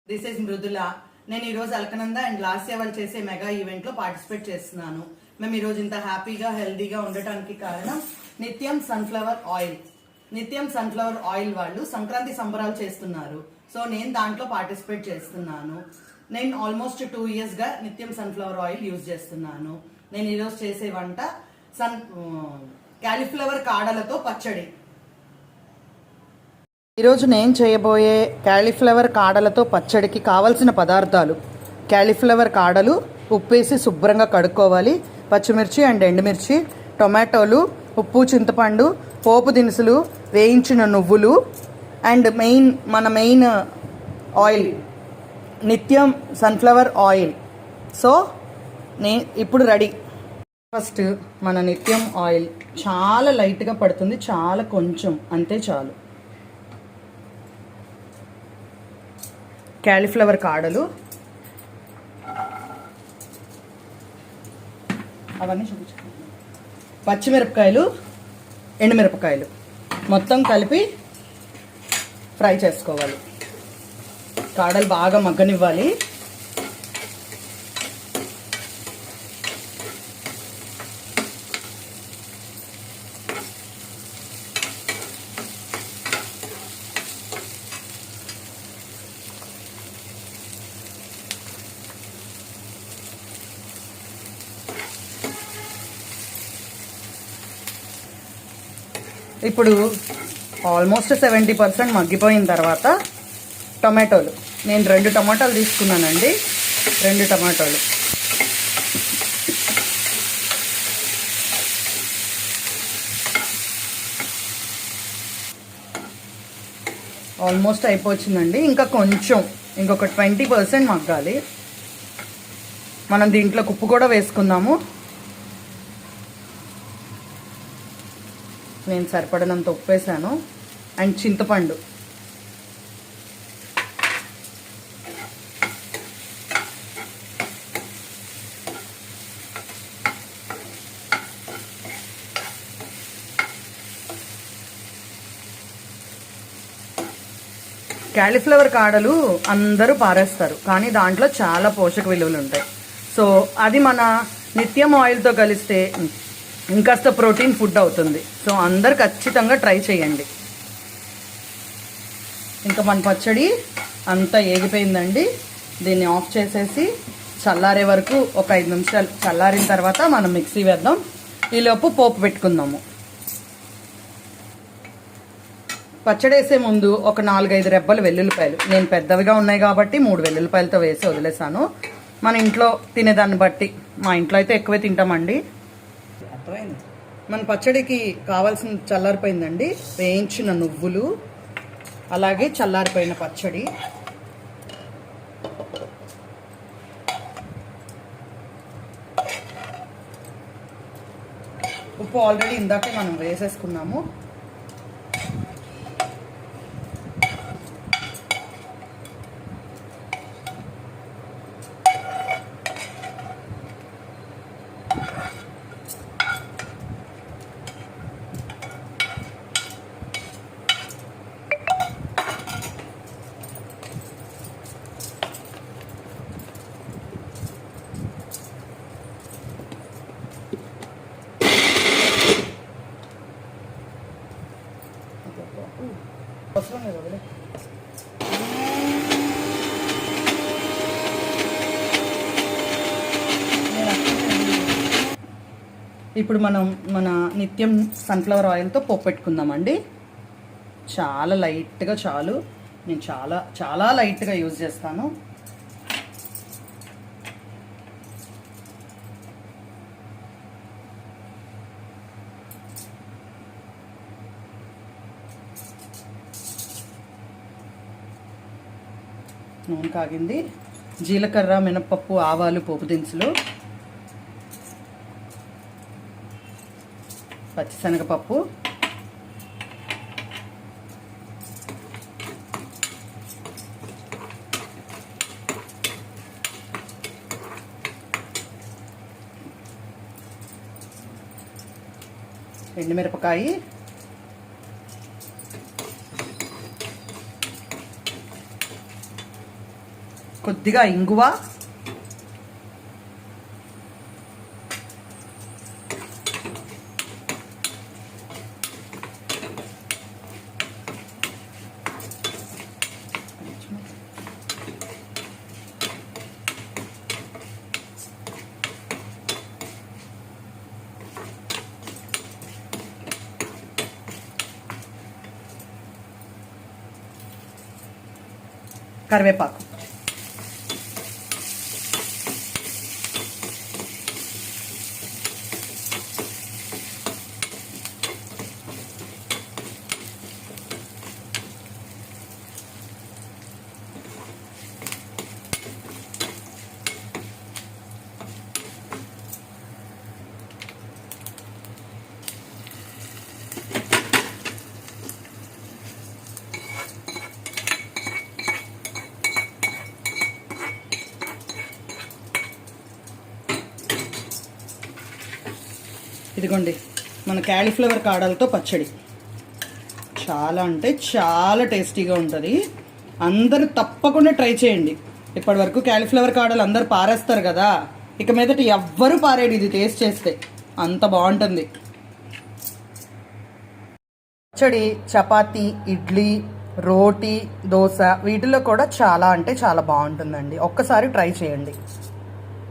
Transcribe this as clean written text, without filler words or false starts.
This is Mrudula. నేను ఈరోజు Alaknanda and Lasya వాళ్ళు చేసే మెగా ఈవెంట్ లో పార్టిసిపేట్ చేస్తున్నాను. మేము ఈరోజు ఇంత హ్యాపీగా హెల్దీగా ఉండటానికి కారణం నిత్యం సన్ఫ్లవర్ ఆయిల్. నిత్యం సన్ఫ్లవర్ ఆయిల్ వాళ్ళు సంక్రాంతి సంబరాలు చేస్తున్నారు. సో నేను దాంట్లో పార్టిసిపేట్ చేస్తున్నాను. నేను ఆల్మోస్ట్ 2 years గా నిత్యం సన్ఫ్లవర్ ఆయిల్ యూజ్ చేస్తున్నాను. నేను ఈరోజు చేసే వంట క్యాలీఫ్లవర్ కాడలతో పచ్చడి. ఈరోజు నేను చేయబోయే క్యాలీఫ్లవర్ కాడలతో పచ్చడికి కావలసిన పదార్థాలు: క్యాలీఫ్లవర్ కాడలు ఉప్పేసి శుభ్రంగా కడుక్కోవాలి, పచ్చిమిర్చి అండ్ ఎండుమిర్చి, టొమాటోలు, ఉప్పు, చింతపండు, పోపు దినుసులు, వేయించిన నువ్వులు అండ్ మన మెయిన్ ఆయిల్ నిత్యం సన్ఫ్లవర్ ఆయిల్. సో ఇప్పుడు రెడీ. ఫస్ట్ మన నిత్యం ఆయిల్ చాలా లైట్గా పడుతుంది, చాలా కొంచెం అంతే చాలు. క్యాలీఫ్లవర్ కాడలు అవన్నీ చూపించాను, పచ్చిమిరపకాయలు, ఎండుమిరపకాయలు మొత్తం కలిపి ఫ్రై చేసుకోవాలి. కాడలు బాగా మగ్గనివ్వాలి. ఇప్పుడు ఆల్మోస్ట్ 70% మగ్గిపోయిన తర్వాత టొమాటోలు, నేను 2 టమాటాలు తీసుకున్నానండి. 2 టమాటాలు ఆల్మోస్ట్ అయిపోతుందండి. ఇంకా కొంచెం, ఇంకొక 20% మగ్గాలి. మనం దీంట్లో ఉప్పు కూడా వేసుకుందాము. నేను సరిపడినంత ఉప్పు వేసాను. అండ్ చింతపండు, క్యాలీఫ్లవర్ కాడలు అందరూ పారేస్తారు, కానీ దాంట్లో చాలా పోషక విలువలు ఉంటాయి. సో అది మన నిత్యం ఆయిల్తో కలిస్తే ఇంకాస్త ప్రోటీన్ ఫుడ్ అవుతుంది. సో అందరు ఖచ్చితంగా ట్రై చేయండి. ఇంకా మన పచ్చడి అంతా ఏగిపోయిందండి. దీన్ని ఆఫ్ చేసేసి చల్లారే వరకు ఒక 5 నిమిషాలు చల్లారిన తర్వాత మనం మిక్సీ వేద్దాం. ఈలోపు పోపు పెట్టుకుందాము. పచ్చడి వేసే ముందు ఒక 4-5 రెబ్బలు వెల్లుల్లిపాయలు, నేను పెద్దవిగా ఉన్నాయి కాబట్టి 3 వెల్లుల్లిపాయలతో వేసి వదిలేసాను. మన ఇంట్లో తినేదాన్ని బట్టి, మా ఇంట్లో అయితే ఎక్కువే తింటామండి. మన పచ్చడికి కావాల్సిన చల్లారిపోయిందండి. వేయించిన నువ్వులు, అలాగే చల్లారిపోయిన పచ్చడి, ఉప్పు ఆల్రెడీ ఇందాకే మనం వేసేసుకున్నాము. ఇప్పుడు మనం మన నిత్యం సన్ఫ్లవర్ ఆయిల్తో పోపు పెట్టుకుందామండి. చాలా లైట్గా చాలు. నేను చాలా లైట్గా యూజ్ చేస్తాను. నూనె కాగింది. జీలకర్ర, మినపప్పు, ఆవాలు, పోపు దినుసులు, పచ్చిశనగపప్పు, ఎండుమిరపకాయ, కొద్దిగా ఇంగువ, కరివేపాకు. ఇదిగోండి మన క్యాలీఫ్లవర్ కాడలతో పచ్చడి. చాలా అంటే చాలా టేస్టీగా ఉంటుంది. అందరూ తప్పకుండా ట్రై చేయండి. ఇప్పటి వరకు క్యాలీఫ్లవర్ కాడలు అందరు పారేస్తారు కదా, ఇక మీదట ఎవ్వరూ పారేడు ఇది టేస్ట్ చేస్తే, అంత బాగుంటుంది. పచ్చడి చపాతీ, ఇడ్లీ, రోటీ, దోశ వీటిల్లో కూడా చాలా అంటే చాలా బాగుంటుందండి. ఒక్కసారి ట్రై చేయండి.